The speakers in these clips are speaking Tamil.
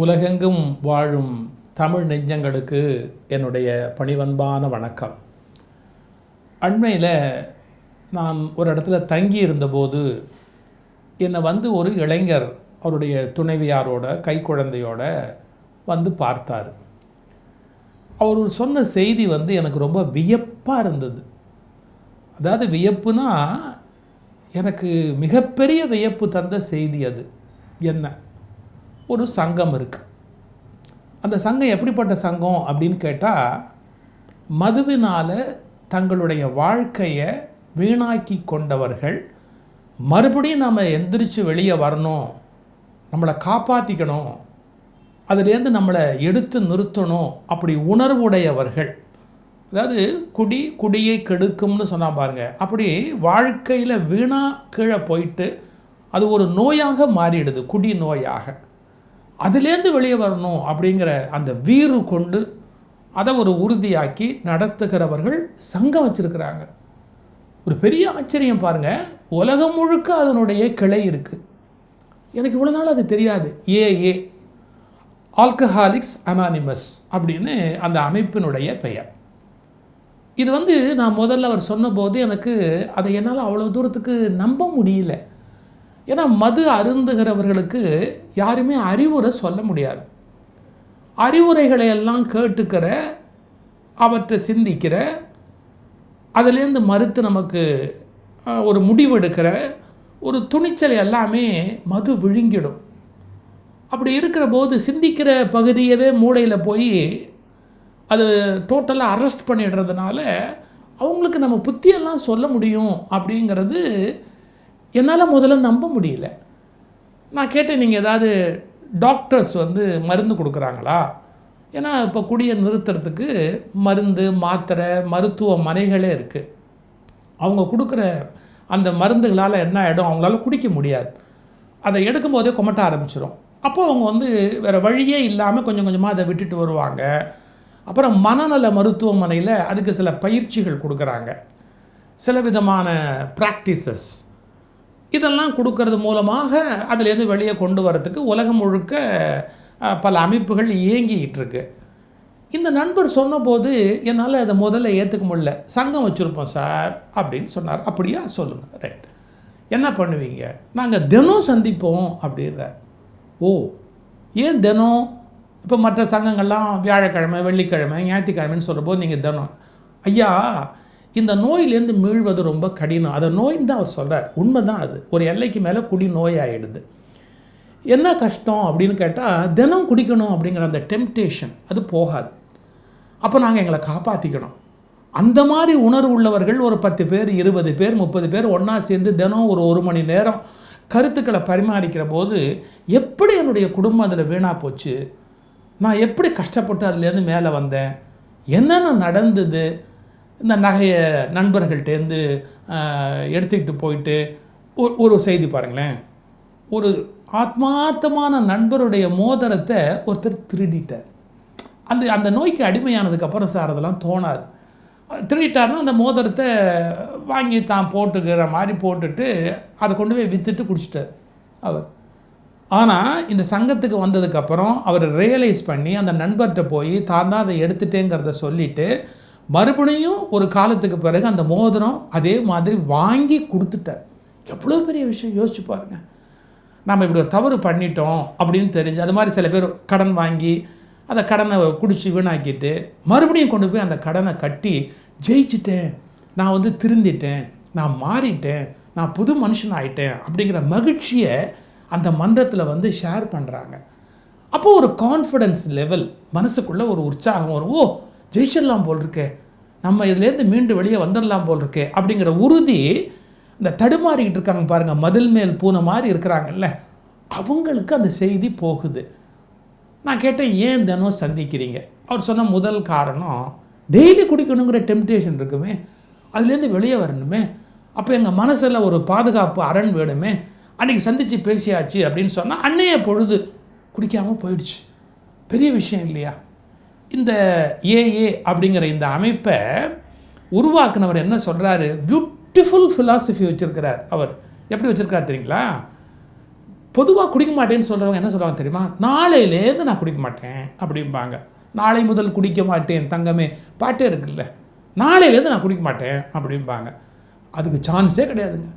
உலகெங்கும் வாழும் தமிழ் நெஞ்சங்களுக்கு என்னுடைய பணிவன்பான வணக்கம். அண்மையில் நான் ஒரு இடத்துல தங்கி இருந்தபோது என்னை ஒரு இளைஞர் அவருடைய துணைவியாரோட கைக்குழந்தையோட பார்த்தார். அவர் சொன்ன செய்தி எனக்கு ரொம்ப வியப்பாக இருந்தது. அதாவது வியப்புனா எனக்கு மிகப்பெரிய வியப்பு தந்த செய்தி. அது என்ன, ஒரு சங்கம் இருக்குது. அந்த சங்கம் எப்படிப்பட்ட சங்கம் அப்படின்னு கேட்டால், மதுவினால் தங்களுடைய வாழ்க்கையை வீணாக்கி கொண்டவர்கள் மறுபடியும் நம்ம எந்திரிச்சு வெளியே வரணும், நம்மளை காப்பாற்றிக்கணும், அதுலேருந்து நம்மளை எடுத்து நிறுத்தணும் அப்படி உணர்வுடையவர்கள். அதாவது குடியை கெடுக்கும்னு சொன்னால் பாருங்கள், அப்படி வாழ்க்கையில் வீணாக கீழே போயிட்டு அது ஒரு நோயாக மாறிடுது, குடி நோயாக. அதுலேருந்து வெளியே வரணும் அப்படிங்கிற அந்த வீறு கொண்டு அதை ஒரு உறுதியாக்கி நடத்துகிறவர்கள் சங்கம் வச்சுருக்கிறாங்க. ஒரு பெரிய ஆச்சரியம் பாருங்கள், உலகம் முழுக்க அதனுடைய கிளை இருக்குது. எனக்கு இவ்வளோ நாள் அது தெரியாது. ஏஏ, ஆல்கஹாலிக்ஸ் அனானிமஸ் அப்படின்னு அந்த அமைப்பினுடைய பெயர். இது நான் முதல்ல அவர் சொன்னபோது எனக்கு அதை என்னால் அவ்வளோ தூரத்துக்கு நம்ப முடியல. ஏன்னா மது அருந்துகிறவர்களுக்கு யாருமே அறிவுரை சொல்ல முடியாது. அறிவுரைகளை எல்லாம் கேட்டுக்கிற, அவற்றை சிந்திக்கிற, அதிலேருந்து மறுத்து நமக்கு ஒரு முடிவு எடுக்கிற ஒரு துணிச்சல் எல்லாமே மது விழுங்கிடும். அப்படி இருக்கிற போது சிந்திக்கிற பகுதியவே மூளையில் போய் அது டோட்டலாக அரெஸ்ட் பண்ணிடுறதுனால அவங்களுக்கு நம்ம புத்தியெல்லாம் சொல்ல முடியும் அப்படிங்கிறது என்னால் முதல்ல நம்ப முடியல. நான் கேட்டேன், நீங்கள் ஏதாவது டாக்டர்ஸ் மருந்து கொடுக்குறாங்களா? ஏன்னா இப்போ குடியை நிறுத்துறதுக்கு மருந்து, மாத்திரை, மருத்துவமனைகளே இருக்குது. அவங்க கொடுக்குற அந்த மருந்துகளால் என்ன ஆகிடும், அவங்களால குடிக்க முடியாது. அதை எடுக்கும்போதே கொமட்ட ஆரம்பிச்சிடும். அப்போ அவங்க வேறு வழியே இல்லாமல் கொஞ்சம் கொஞ்சமாக அதை விட்டுட்டு வருவாங்க. அப்புறம் மனநல மருத்துவமனையில் அதுக்கு சில பயிற்சிகள் கொடுக்குறாங்க, சில விதமான ப்ராக்டிசஸ். இதெல்லாம் கொடுக்கறது மூலமாக அதிலேருந்து வெளியே கொண்டு வரத்துக்கு உலகம் முழுக்க பல அமைப்புகள் இயங்கிக்கிட்டு இருக்கு. இந்த நண்பர் சொன்னபோது என்னால் அதை முதல்ல ஏற்றுக்க முடியல. சங்கம் வச்சுருப்போம் சார் அப்படின்னு சொன்னார். அப்படியா, சொல்லுங்கள், ரைட், என்ன பண்ணுவீங்க? நாங்கள் தினம் சந்திப்போம் அப்படின்றார். ஓ, ஏன் தினம்? இப்போ மற்ற சங்கங்கள்லாம் வியாழக்கிழமை, வெள்ளிக்கிழமை, ஞாயிற்றுக்கிழமைன்னு சொல்லும்போது நீங்கள் தினம். ஐயா, இந்த நோயிலேருந்து மீள்வது ரொம்ப கடினம். அதை நோயின்னு தான் அவர் சொல்கிறார். உண்மை தான். அது ஒரு எல்லைக்கு மேலே குடி நோயாகிடுது. என்ன கஷ்டம் அப்படின்னு கேட்டால், தினம் குடிக்கணும் அப்படிங்கிற அந்த டெம்ப்டேஷன் அது போகாது. அப்போ நாங்கள் எங்களை காப்பாற்றிக்கணும். அந்த மாதிரி உணர்வு உள்ளவர்கள் ஒரு 10 பேர், 20 பேர், 30 பேர் ஒன்றா சேர்ந்து தினம் ஒரு மணி நேரம் கருத்துக்களை பரிமாறிக்கிற போது எப்படி என்னுடைய குடும்பம் அதில் வீணாக போச்சு, நான் எப்படி கஷ்டப்பட்டு அதுலேருந்து மேலே வந்தேன், என்னென்ன நடந்தது, இந்த நகையை நண்பர்கள்ட்டேருந்து எடுத்துக்கிட்டு போயிட்டு ஒரு செய்தி பாருங்களேன். ஒரு ஆத்மார்த்தமான நண்பருடைய மோதிரத்தை ஒருத்தர் திருடிட்டார். அந்த நோய்க்கு அடிமையானதுக்கப்புறம் சார் அதெல்லாம் தோணாது. திருடிட்டார்னா அந்த மோதிரத்தை வாங்கி தான் போட்டுக்கிற மாதிரி போட்டுட்டு அதை கொண்டு போய் விற்றுட்டு குடிச்சிட்டார் அவர். ஆனால் இந்த சங்கத்துக்கு வந்ததுக்கப்புறம் அவர் ரியலைஸ் பண்ணி அந்த நண்பர்கிட்ட போய் தான் அதை எடுத்துட்டேங்கிறத சொல்லிவிட்டு மறுபடியும் ஒரு காலத்துக்கு பிறகு அந்த மோதிரம் அதே மாதிரி வாங்கி கொடுத்துட்டார். எவ்வளோ பெரிய விஷயம் யோசிச்சு பாருங்கள். நம்ம இப்படி ஒரு தவறு பண்ணிட்டோம் அப்படின்னு தெரிஞ்சு அது மாதிரி சில பேர் கடன் வாங்கி அந்த கடனை குடித்து வீணாக்கிட்டு மறுபடியும் கொண்டு போய் அந்த கடனை கட்டி ஜெயிச்சிட்டேன், நான் திருந்திட்டேன், நான் மாறிட்டேன், நான் புது மனுஷன் ஆகிட்டேன் அப்படிங்கிற மகிழ்ச்சியை அந்த மன்றத்தில் ஷேர் பண்ணுறாங்க. அப்போது ஒரு கான்ஃபிடென்ஸ் லெவல் மனசுக்குள்ளே ஒரு உற்சாகம் வரும். ஓ, ஜெயிச்சிடலாம் போல் இருக்கே, நம்ம இதுலேருந்து மீண்டு வெளியே வந்துடலாம் போல் இருக்கே அப்படிங்கிற உறுதி. இந்த தடுமாறிக்கிட்டு இருக்காங்க பாருங்கள், மதில் மேல் பூனை மாதிரி இருக்கிறாங்கல்ல, அவங்களுக்கு அந்த செய்தி போகுது. நான் கேட்டேன், ஏன் தினம் சந்திக்கிறீங்க? அவர் சொன்ன முதல் காரணம், டெய்லி குடிக்கணுங்கிற டெம்ப்டேஷன் இருக்குமே, அதுலேருந்து வெளியே வரணுமே, அப்போ எங்கள் மனசில் ஒரு பாதுகாப்பு அரண் வேணுமே, அன்றைக்கி சந்தித்து பேசியாச்சு அப்படின்னு சொன்னால் அன்னைய பொழுது குடிக்காமல் போயிடுச்சு. பெரிய விஷயம் இல்லையா? இந்த ஏஏ அப்படிங்கிற இந்த அமைப்பை உருவாக்குனவர் என்ன சொல்கிறாரு, பியூட்டிஃபுல் ஃபிலாசபி வச்சுருக்கிறார். அவர் எப்படி வச்சுருக்கார் தெரியுங்களா? பொதுவாக குடிக்க மாட்டேன்னு சொல்கிறவங்க என்ன சொல்லுவாங்க தெரியுமா, நாளையிலேருந்து நான் குடிக்க மாட்டேன் அப்படிம்பாங்க. நாளை முதல் குடிக்க மாட்டேன் தங்கமே பாட்டே இருக்குல்ல, நாளையிலேருந்து நான் குடிக்க மாட்டேன் அப்படிம்பாங்க. அதுக்கு சான்ஸே கிடையாதுங்க.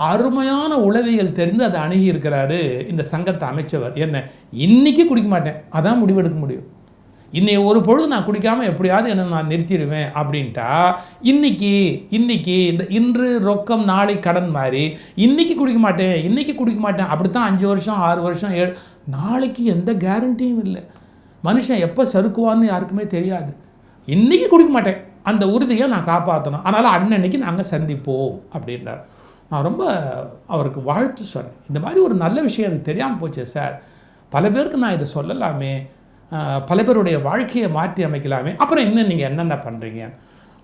அருமையான உளவியல் தெரிந்து அதை அணுகி இருக்கிறாரு இந்த சங்கத்தை அமைச்சவர். என்ன, இன்றைக்கி குடிக்க மாட்டேன், அதான் முடிவெடுக்க முடியும். இன்னைக்கு ஒரு பொழுது நான் குடிக்காமல் எப்படியாவது என்ன நான் நிறுத்திடுவேன் அப்படின்ட்டா இன்றைக்கி இந்த இன்று ரொக்கம் நாளை கடன் மாதிரி இன்றைக்கி குடிக்க மாட்டேன் அப்படி தான் 5 வருஷம் 6 வருஷம் 7 நாளைக்கு எந்த கேரண்டியும் இல்லை. மனுஷன் எப்போ சறுக்குவான்னு யாருக்குமே தெரியாது. இன்றைக்கி குடிக்க மாட்டேன், அந்த உறுதியை நான் காப்பாற்றணும், அதனால் அன்னன்னைக்கு நாங்கள் சந்திப்போம் அப்படின்றார். நான் ரொம்ப அவருக்கு வாழ்த்து சொன்னேன். இந்த மாதிரி ஒரு நல்ல விஷயம் எனக்கு தெரியாமல் போச்சு சார், பல பேருக்கு நான் இதை சொல்லலாமே, பல பேருடைய வாழ்க்கையை மாற்றி அமைக்கலாமே. அப்புறம் இன்னும் நீங்கள் என்னென்ன பண்ணுறீங்க,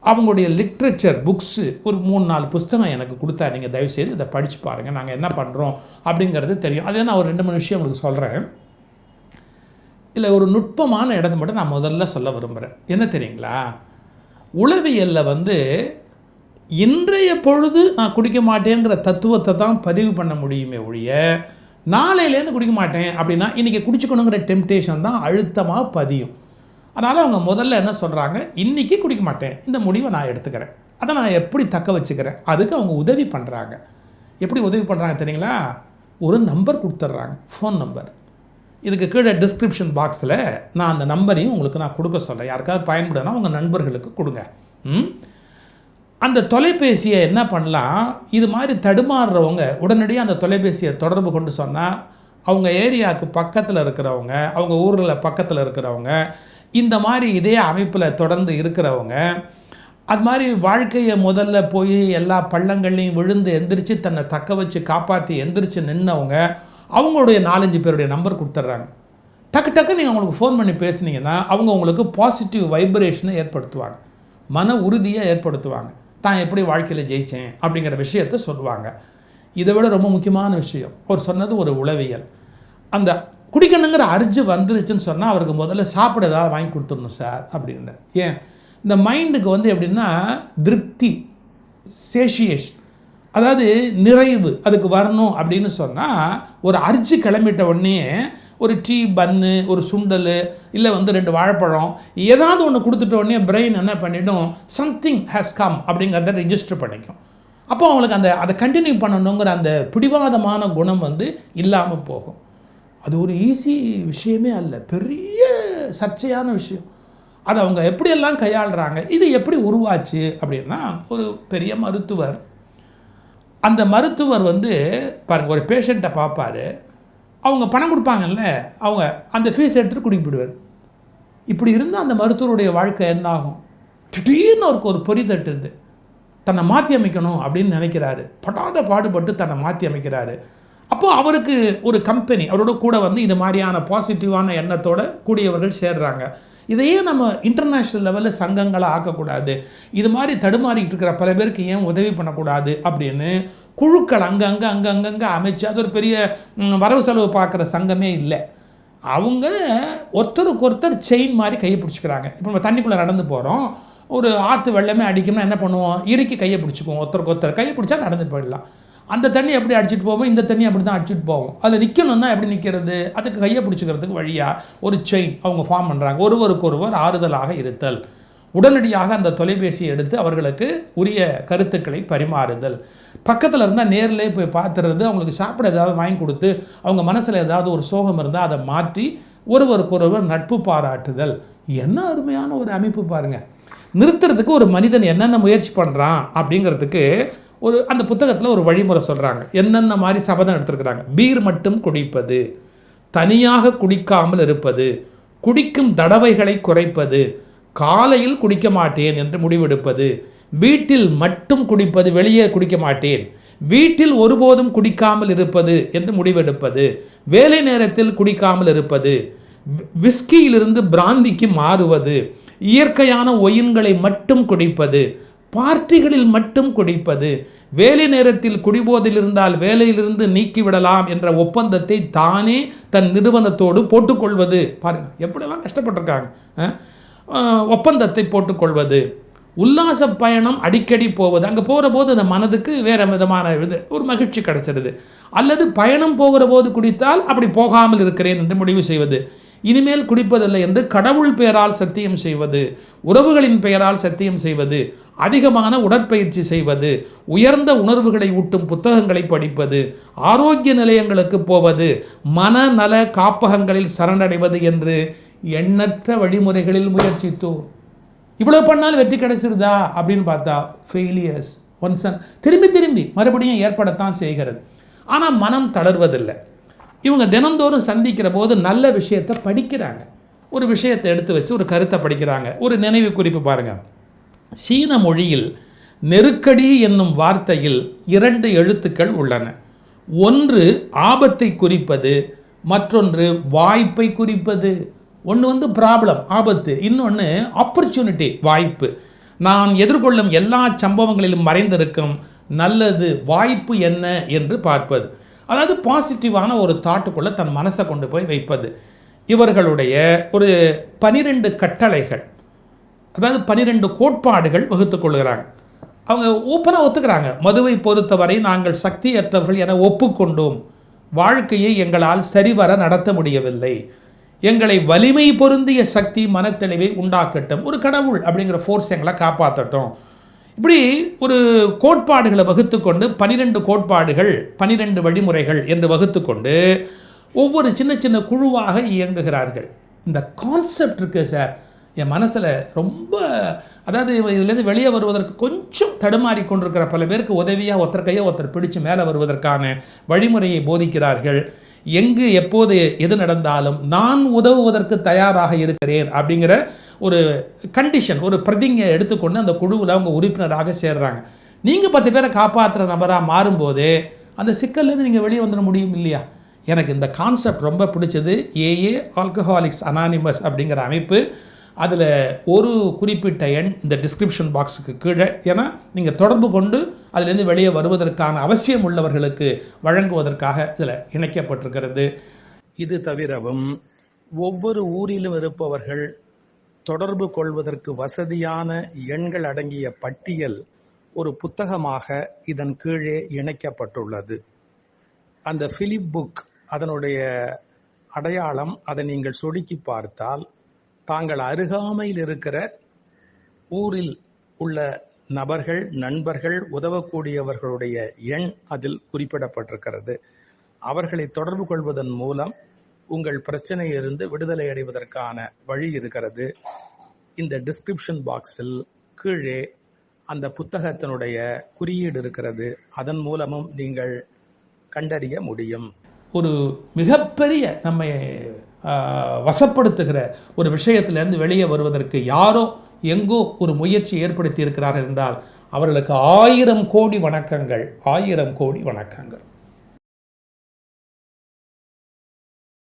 அவங்களுடைய லிட்ரேச்சர் புக்ஸு ஒரு 3-4 புஸ்தகம் எனக்கு கொடுத்தா, நீங்கள் தயவுசெய்து இதை படித்து பாருங்கள், நாங்கள் என்ன பண்ணுறோம் அப்படிங்கிறது தெரியும். அதே நான் ஒரு 2-3 விஷயம் உங்களுக்கு சொல்கிறேன். இல்லை, ஒரு நுட்பமான இடத்த மட்டும் நான் முதல்ல சொல்ல விரும்புகிறேன். என்ன தெரியுங்களா, உளவியலில் இன்றைய பொழுது நான் குடிக்க மாட்டேங்கிற தத்துவத்தை தான் பதிவு பண்ண முடியுமே ஒழிய, நாளையிலேருந்து குடிக்க மாட்டேன் அப்படின்னா இன்றைக்கி குடிச்சுக்கணுங்கிற டெம்டேஷன் தான் அழுத்தமாக பதியும். அதனால் அவங்க முதல்ல என்ன சொல்கிறாங்க, இன்றைக்கி குடிக்க மாட்டேன், இந்த முடிவை நான் எடுத்துக்கிறேன், அதை நான் எப்படி தக்க வச்சுக்கிறேன், அதுக்கு அவங்க உதவி பண்ணுறாங்க. எப்படி உதவி பண்ணுறாங்க தெரியுங்களா, ஒரு நம்பர் கொடுத்துட்றாங்க, ஃபோன் நம்பர். இதுக்கு கீழே டிஸ்கிரிப்ஷன் பாக்ஸில் நான் அந்த நம்பரையும் உங்களுக்கு நான் கொடுக்க சொல்கிறேன். யாருக்காவது பயன்படுனா உங்கள் நண்பர்களுக்கு கொடுங்க. அந்த தொலைபேசியை என்ன பண்ணலாம், இது மாதிரி தடுமாறுறவங்க உடனடியாக அந்த தொலைபேசியை தொடர்பு கொண்டு சொன்னால், அவங்க ஏரியாவுக்கு பக்கத்தில் இருக்கிறவங்க, அவங்க ஊரில் பக்கத்தில் இருக்கிறவங்க, இந்த மாதிரி இதே அமைப்பில் தொடர்ந்து இருக்கிறவங்க, அது மாதிரி வாழ்க்கையை முதல்ல போய் எல்லா பள்ளங்கள்லையும் விழுந்து எந்திரிச்சு தன்னை தக்க வச்சு காப்பாற்றி எந்திரிச்சு நின்னவங்க, அவங்களுடைய 4-5 பேருடைய நம்பர் கொடுத்துட்றாங்க. டக்கு நீங்கள் அவங்களுக்கு ஃபோன் பண்ணி பேசுனீங்கன்னா அவங்க உங்களுக்கு பாசிட்டிவ் வைப்ரேஷனை ஏற்படுத்துவாங்க, மன உறுதியை ஏற்படுத்துவாங்க, தான் எப்படி வாழ்க்கையில் ஜெயித்தேன் அப்படிங்கிற விஷயத்த சொல்லுவாங்க. இதை விட ரொம்ப முக்கியமான விஷயம், அவர் சொன்னது ஒரு உளவியல். அந்த குடிக்கணுங்கிற அர்ஜு வந்துருச்சுன்னு சொன்னால் அவருக்கு முதல்ல சாப்பிட ஏதாவது வாங்கி கொடுத்துடணும் சார் அப்படின்னு. ஏன், இந்த மைண்டுக்கு எப்படின்னா திருப்தி, சேஷியேஷன், அதாவது நிறைவு அதுக்கு வரணும் அப்படின்னு சொன்னால் ஒரு அர்ஜு கிளம்பிட்ட உடனே ஒரு டீ, பன்னு, ஒரு சுண்டல், இல்லை 2 வாழைப்பழம் ஏதாவது ஒன்று கொடுத்துட்ட உடனே பிரெயின் என்ன பண்ணிவிடும், சம்திங் ஹேஸ் கம் அப்படிங்கிறத ரிஜிஸ்டர் பண்ணிக்கும். அப்போ அவங்களுக்கு அதை கண்டினியூ பண்ணணுங்கிற அந்த பிடிவாதமான குணம் இல்லாமல் போகும். அது ஒரு ஈஸி விஷயமே அல்ல, பெரிய சர்ச்சையான விஷயம். அதை அவங்க எப்படியெல்லாம் கையாளுறாங்க, இது எப்படி உருவாச்சு அப்படின்னா, ஒரு பெரிய மருத்துவர், அந்த மருத்துவர் பாருங்கள், ஒரு பேஷண்ட்டை பார்ப்பார், அவங்க பணம் கொடுப்பாங்கல்ல, அவங்க அந்த ஃபீஸ் எடுத்துகிட்டு குடிக்க போயிடுவார். இப்படி இருந்தால் அந்த மருத்துவருடைய வாழ்க்கை என்ன ஆகும், திடீர்னு அவருக்கு ஒரு பொறி தட்டுது, தன்னை மாற்றி அமைக்கணும் அப்படின்னு நினைக்கிறாரு, படாத பாடுபட்டு தன்னை மாற்றி அமைக்கிறாரு. அப்போது அவருக்கு ஒரு கம்பெனி அவரோட கூட இது மாதிரியான பாசிட்டிவான எண்ணத்தோடு கூடியவர்கள் சேர்றாங்க. இதையே நம்ம இன்டர்நேஷ்னல் லெவலில் சங்கங்களை ஆக்கக்கூடாது, இது மாதிரி தடுமாறிக்கிட்டு இருக்கிற பல பேருக்கு ஏன் உதவி பண்ணக்கூடாது அப்படின்னு குழுக்கள் அங்கங்கே அமைச்சு, அது ஒரு பெரிய வரவு செலவு பார்க்குற சங்கமே இல்லை. அவங்க ஒருத்தருக்கு ஒருத்தர் செயின் மாதிரி கையை பிடிச்சிக்கிறாங்க. இப்போ நம்ம தண்ணிக்குள்ளே நடந்து போகிறோம், ஒரு ஆற்று வெள்ளமே அடிக்கணும்னா என்ன பண்ணுவோம், இறுக்கி கையை பிடிச்சிக்குவோம், ஒருத்தருக்கு ஒருத்தர் கையை பிடிச்சா நடந்து போயிடலாம். அந்த தண்ணி எப்படி அடிச்சுட்டு போவோம், இந்த தண்ணி அப்படி தான் அடிச்சுட்டு போவோம். அதில் நிற்கணும்னா எப்படி நிற்கிறது, அதுக்கு கையை பிடிச்சிக்கிறதுக்கு வழியாக ஒரு செயின் அவங்க ஃபார்ம் பண்ணுறாங்க. ஒருவருக்கொருவர் ஆறுதலாக இருத்தல், உடனடியாக அந்த தொலைபேசியை எடுத்து அவர்களுக்கு உரிய கருத்துக்களை பரிமாறுதல், பக்கத்தில் இருந்தால் நேரிலே போய் பார்த்துறது, அவங்களுக்கு சாப்பிட ஏதாவது வாங்கி கொடுத்து அவங்க மனசில் ஏதாவது ஒரு சோகம் இருந்தால் அதை மாற்றி ஒருவருக்கொருவர் நட்பு பாராட்டுதல். என்ன அருமையான ஒரு அமைப்பு பாருங்கள். நிறுத்துறதுக்கு ஒரு மனிதன் என்னென்ன முயற்சி பண்ணுறான் அப்படிங்கிறதுக்கு அந்த புத்தகத்தில் ஒரு வழிமுறை சொல்கிறாங்க. என்னென்ன மாதிரி சபதம் எடுத்துருக்குறாங்க. பீர் மட்டும் குடிப்பது, தனியாக குடிக்காமல் இருப்பது, குடிக்கும் தடவைகளை குறைப்பது, காலையில் குடிக்க மாட்டேன் என்று முடிவெடுப்பது, வீட்டில் மட்டும் குடிப்பது, வெளியே குடிக்க மாட்டேன், வீட்டில் ஒருபோதும் குடிக்காமல் இருப்பது என்று முடிவெடுப்பது, வேலை நேரத்தில் குடிக்காமல் இருப்பது, விஸ்கியிலிருந்து பிராந்திக்கு மாறுவது, இயற்கையான ஒயின்களை மட்டும் குடிப்பது, பார்ட்டிகளில் மட்டும் குடிப்பது, வேலை நேரத்தில் குடிபோதில் இருந்தால் வேலையிலிருந்து நீக்கிவிடலாம் என்ற ஒப்பந்தத்தை தானே தன் நிறுவனத்தோடு போட்டுக்கொள்வது. பாருங்கள் எப்படியெல்லாம் கஷ்டப்பட்டிருக்காங்க. ஒப்பந்தத்தை போட்டுக்கொள்வது, உல்லாச பயணம் அடிக்கடி போவது, அங்கே போகிற போது அந்த மனதுக்கு வேறு விதமான ஒரு மகிழ்ச்சி கிடைச்சிருது. அல்லது பயணம் போகிற போது குடித்தால் அப்படி போகாமல் இருக்கிறேன் என்று முடிவு செய்வது, இனிமேல் குடிப்பதில்லை என்று கடவுள் பெயரால் சத்தியம் செய்வது, உறவுகளின் பெயரால் சத்தியம் செய்வது, அதிகமான உடற்பயிற்சி செய்வது, உயர்ந்த உணர்வுகளை ஊட்டும் புத்தகங்களை படிப்பது, ஆரோக்கிய நிலையங்களுக்கு போவது, மனநல காப்பகங்களில் சரணடைவது என்று எண்ணற்ற வழிமுறைகளில் முயற்சித்தோம். இவ்வளோ பண்ணாலும் வெற்றி கிடைச்சிருதா அப்படின்னு பார்த்தா ஃபெயிலியர்ஸ் திரும்பி திரும்பி மறுபடியும் ஏற்படத்தான் செய்கிறது. ஆனால் மனம் தளர்வதில்லை. இவங்க தினந்தோறும் சந்திக்கிற போது நல்ல விஷயத்தை படிக்கிறாங்க. ஒரு விஷயத்தை எடுத்து வச்சு ஒரு கருத்தை படிக்கிறாங்க. ஒரு நினைவு குறிப்பு பாருங்கள். சீன மொழியில் நெருக்கடி என்னும் வார்த்தையில் 2 எழுத்துக்கள் உள்ளன. ஒன்று ஆபத்தை குறிப்பது, மற்றொன்று வாய்ப்பை குறிப்பது. ஒன்று ப்ராப்ளம், ஆபத்து, இன்னொன்று ஆப்பர்ச்சுனிட்டி, வாய்ப்பு. நான் எதிர்கொள்ளும் எல்லா சம்பவங்களிலும் மறைந்திருக்கும் நல்லது, வாய்ப்பு என்ன என்று பார்ப்பது. அதாவது பாசிட்டிவான ஒரு தாட்டுக்குள்ளே தன் மனசை கொண்டு போய் வைப்பது. இவர்களுடைய ஒரு 12 கட்டளைகள், அதாவது 12 கோட்பாடுகள் வகுத்துக் கொள்கிறாங்க. அவங்க ஓப்பனாக ஒத்துக்கிறாங்க. மதுவை பொறுத்தவரை நாங்கள் சக்தியற்றவர்கள் என ஒப்புக்கொண்டோம். வாழ்க்கையை எங்களால் சரிவர நடத்த முடியவில்லை. எங்களை வலிமை பொருந்திய சக்தி மனத்தெளிவை உண்டாக்கட்டும். ஒரு கடவுள் அப்படிங்கிற ஃபோர்ஸ் எங்களை காப்பாற்றட்டும். இப்படி ஒரு கோட்பாடுகளை வகுத்து கொண்டு 12 கோட்பாடுகள் 12 வழிமுறைகள் என்று வகுத்து கொண்டு ஒவ்வொரு சின்ன சின்ன குழுவாக இயங்குகிறார்கள். இந்த கான்செப்ட் இருக்குது சார் என் மனசில் ரொம்ப, அதாவது இதுலேருந்து வெளியே வருவதற்கு கொஞ்சம் தடுமாறி கொண்டிருக்கிற பல பேருக்கு உதவியாக ஒருத்தர் கையை ஒருத்தர் பிடிச்சு மேலே வருவதற்கான வழிமுறையை போதிக்கிறார்கள். எங்கு எப்போது எது நடந்தாலும் நான் உதவுவதற்கு தயாராக இருக்கிறேன் அப்படிங்கிற ஒரு கண்டிஷன், ஒரு பிரதிங்கை எடுத்துக்கொண்டு அந்த குழுவில் அவங்க உறுப்பினராக சேர்றாங்க. நீங்கள் 10 பேரை காப்பாற்றுற நபராக மாறும்போது அந்த சிக்கல்லேருந்து நீங்கள் வெளியே வந்துட முடியும் இல்லையா? எனக்கு இந்த கான்செப்ட் ரொம்ப பிடிச்சது. ஏஏ ஆல்கஹாலிக்ஸ் அனானிமஸ் அப்படிங்கிற அமைப்பு. அதில் ஒரு குறிப்பிட்ட எண் இந்த டிஸ்கிரிப்ஷன் பாக்ஸுக்கு கீழே, ஏன்னா நீங்கள் தொடர்பு கொண்டு அதிலேருந்து வெளியே வருவதற்கான அவசியம் உள்ளவர்களுக்கு வழங்குவதற்காக இதில் இணைக்கப்பட்டிருக்கிறது. இது தவிரவும் ஒவ்வொரு ஊரிலும் இருப்பவர்கள் தொடர்பு கொள்வதற்கு வசதியான எண்கள் அடங்கிய பட்டியல் ஒரு புத்தகமாக இதன் கீழே இணைக்கப்பட்டுள்ளது. அந்த பிலிப் புக், அதனுடைய அடையாளம், அதை நீங்கள் சொடுக்கி பார்த்தால் தாங்கள் அருகாமையில் இருக்கிற ஊரில் உள்ள நபர்கள், நண்பர்கள், உதவக்கூடியவர்களுடைய எண் அதில் குறிப்பிடப்பட்டிருக்கிறது. அவர்களை தொடர்பு கொள்வதன் மூலம் உங்கள் பிரச்சனையிலிருந்து விடுதலை அடைவதற்கான வழி இருக்கிறது. இந்த டிஸ்கிரிப்ஷன் பாக்ஸில் கீழே அந்த புத்தகத்தினுடைய குறியீடு இருக்கிறது. அதன் மூலமும் நீங்கள் கண்டறிய முடியும். ஒரு மிகப்பெரிய நம்மை வசப்படுத்துகிற ஒரு விஷயத்திலிருந்து வெளியே வருவதற்கு யாரோ எங்கோ ஒரு முயற்சி ஏற்படுத்தி இருக்கிறார்கள் என்றால் அவர்களுக்கு 1000 கோடி வணக்கங்கள், 1000 கோடி வணக்கங்கள்.